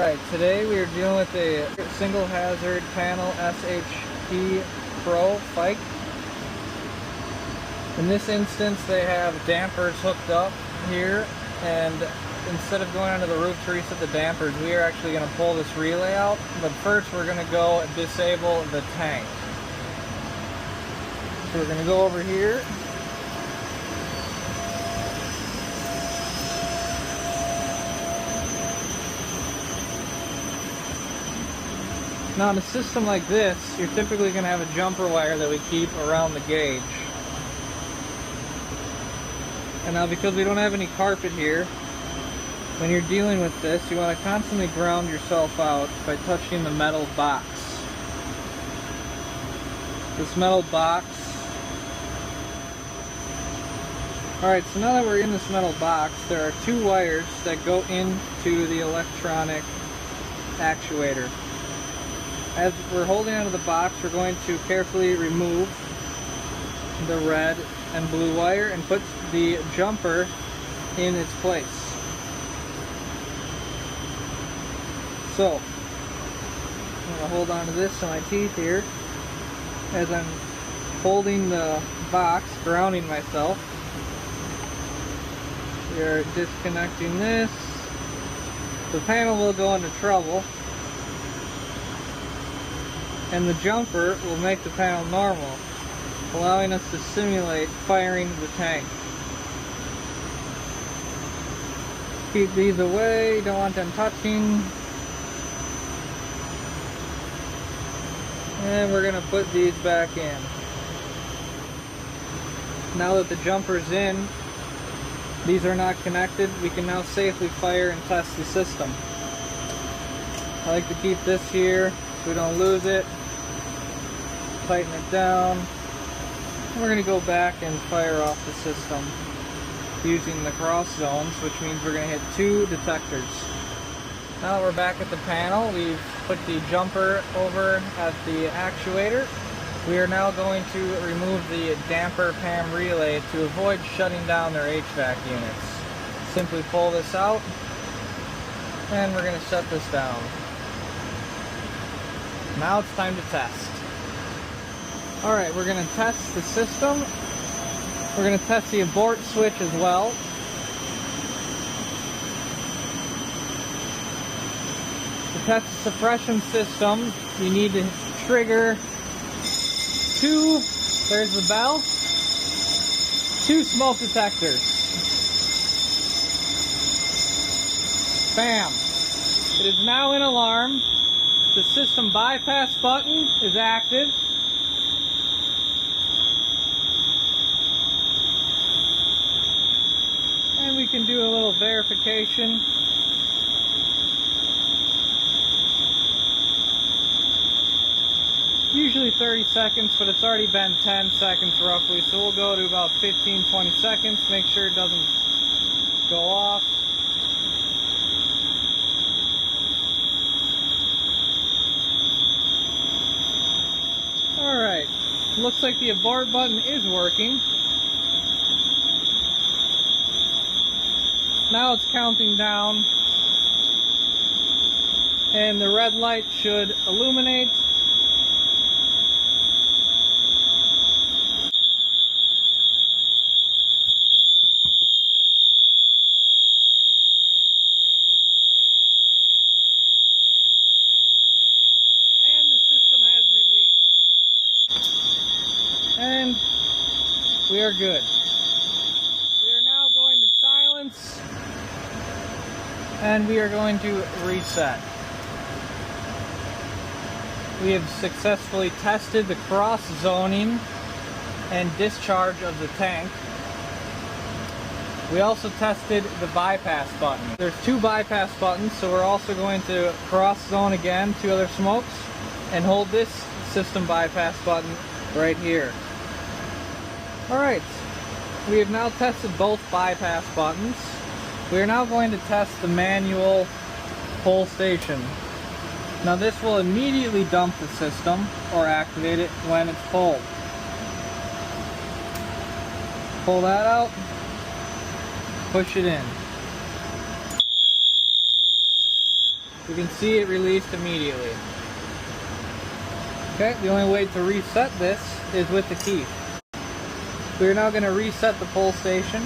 Alright, today we are dealing with a single hazard panel SHP Pro FIKE. In this instance they have dampers hooked up here, and instead of going onto the roof to reset the dampers, we are actually going to pull this relay out. But first we're going to go disable the tank. So we're going to go over here. Now in a system like this, you're typically going to have a jumper wire that we keep around the gauge. And now because we don't have any carpet here, when you're dealing with this, you want to constantly ground yourself out by touching the metal box. This metal box. Alright, so now that we're in this metal box, there are two wires that go into the electronic actuator. As we're holding onto the box, we're going to carefully remove the red and blue wire and put the jumper in its place. So, I'm going to hold on to this in my teeth here as I'm holding the box, grounding myself. We are disconnecting this. The panel will go into trouble, and the jumper will make the panel normal, allowing us to simulate firing the tank. Keep these away, don't want them touching. And we're going to put these back in. Now that the jumper's in, these are not connected, we can now safely fire and test the system. I like to keep this here so we don't lose it. Tighten it down. And we're going to go back and fire off the system using the cross zones, which means we're going to hit two detectors. Now that we're back at the panel, we've put the jumper over at the actuator. We are now going to remove the damper PAM relay to avoid shutting down their HVAC units. Simply pull this out, and we're going to shut this down. Now it's time to test. Alright, we're going to test the system. We're going to test the abort switch as well. To test the suppression system, you need to trigger there's the bell, two smoke detectors. Bam! It is now in alarm. The system bypass button is active. And we can do a little verification. Usually 30 seconds, but it's already been 10 seconds roughly, so we'll go to about 15-20 seconds, make sure it doesn't go off. Alright, looks like the abort button is working. Now it's counting down, and the red light should illuminate. And the system has released. And we are good. We are now going to silence, and we are going to reset. We have successfully tested the cross zoning and discharge of the tank. We also tested the bypass button. There's two bypass buttons, so we're also going to cross zone again, two other smokes, and hold this system bypass button right here. Alright, we have now tested both bypass buttons. We are now going to test the manual pull station. Now this will immediately dump the system or activate it when it's pulled. Pull that out, push it in. You can see it released immediately. Okay, the only way to reset this is with the key. We're now going to reset the pull station.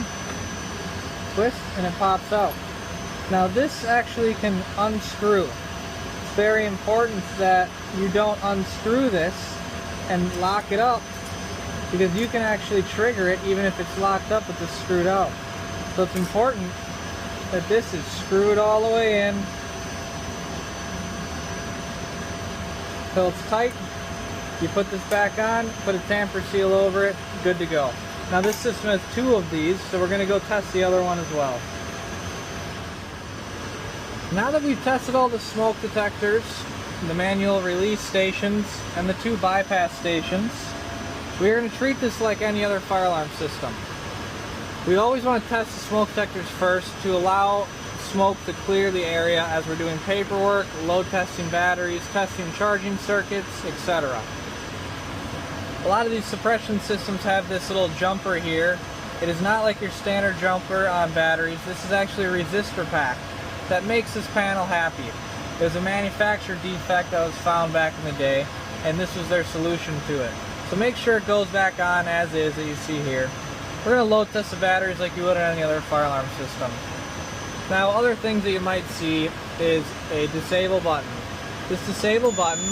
Twist and it pops out. Now this actually can unscrew. It's very important that you don't unscrew this and lock it up, because you can actually trigger it even if it's locked up with this screwed out. So it's important that this is screwed all the way in till it's tight. You put this back on, put a tamper seal over it, good to go. Now this system has 2 of these, so we're going to go test the other one as well. Now that we've tested all the smoke detectors, the manual release stations, and the 2 bypass stations, we're going to treat this like any other fire alarm system. We always want to test the smoke detectors first to allow smoke to clear the area as we're doing paperwork, load testing batteries, testing charging circuits, etc. A lot of these suppression systems have this little jumper here. It is not like your standard jumper on batteries. This is actually a resistor pack that makes this panel happy. It was a manufacturer defect that was found back in the day, and this was their solution to it. So make sure it goes back on as is, that you see here. We're going to load test the batteries like you would on any other fire alarm system. Now, other things that you might see is a disable button. This disable button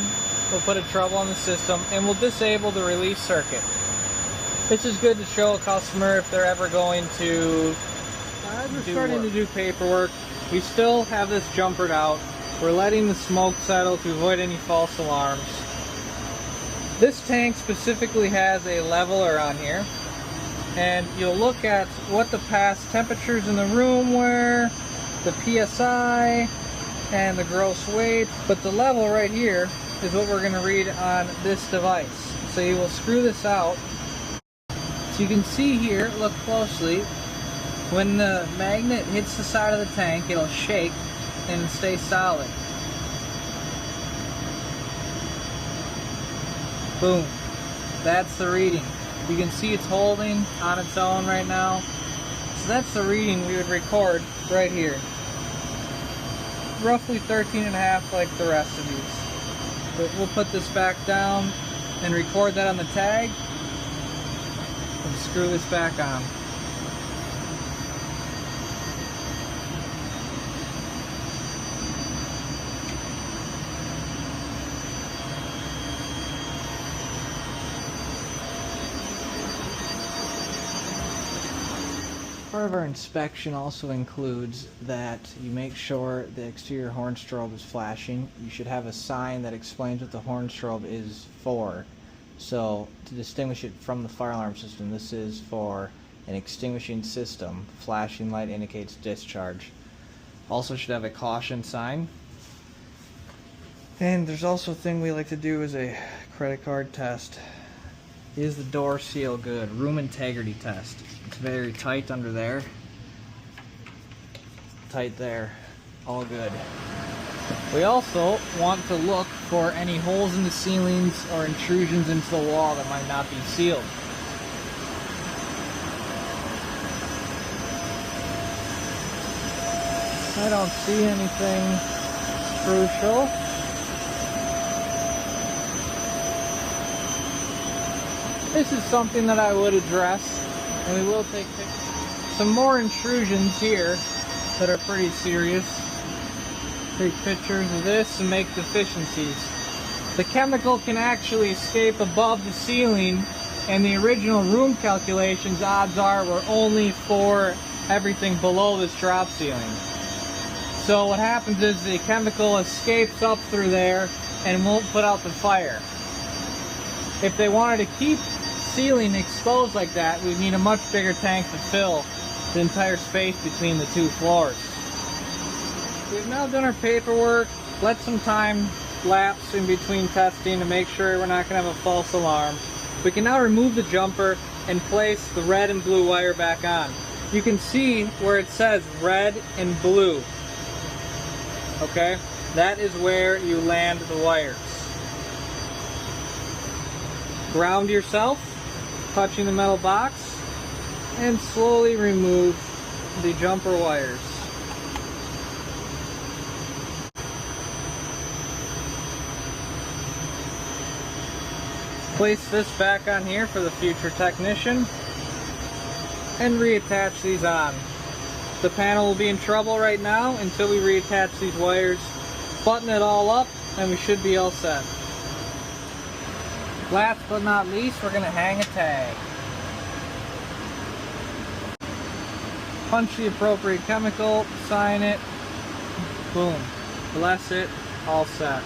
will put a trouble on the system and will disable the release circuit. This is good to show a customer if they're ever going to starting to do paperwork. We still have this jumpered out. We're letting the smoke settle to avoid any false alarms. This tank specifically has a leveler on here, and you'll look at what the past temperatures in the room were, the PSI, and the gross weight, but the level right here is what we're going to read on this device. So you will screw this out. So you can see here, look closely, when the magnet hits the side of the tank, it'll shake and stay solid. Boom. That's the reading. You can see it's holding on its own right now. So that's the reading we would record right here. Roughly 13.5 like the rest of these. But we'll put this back down and record that on the tag and screw this back on. Part of our inspection also includes that you make sure the exterior horn strobe is flashing. You should have a sign that explains what the horn strobe is for. So to distinguish it from the fire alarm system, this is for an extinguishing system. Flashing light indicates discharge. Also should have a caution sign. And there's also a thing we like to do is a credit card test. Is the door seal good? Room integrity test. It's very tight under there. Tight there. All good. We also want to look for any holes in the ceilings or intrusions into the wall that might not be sealed. I don't see anything crucial. This is something that I would address, and we will take some more intrusions here that are pretty serious. Take pictures of this and make deficiencies. The chemical can actually escape above the ceiling, and the original room calculations, odds are, were only for everything below this drop ceiling. So what happens is the chemical escapes up through there and won't put out the fire. If they wanted to keep ceiling exposed like that, we'd need a much bigger tank to fill the entire space between the 2 floors. We've now done our paperwork, let some time lapse in between testing to make sure we're not going to have a false alarm. We can now remove the jumper and place the red and blue wire back on. You can see where it says red and blue. Okay, that is where you land the wires. Ground yourself, touching the metal box, and slowly remove the jumper wires. Place this back on here for the future technician and reattach these on. The panel will be in trouble right now until we reattach these wires. Button it all up and we should be all set. Last but not least, we're going to hang a tag. Punch the appropriate chemical, sign it, boom, bless it, all set.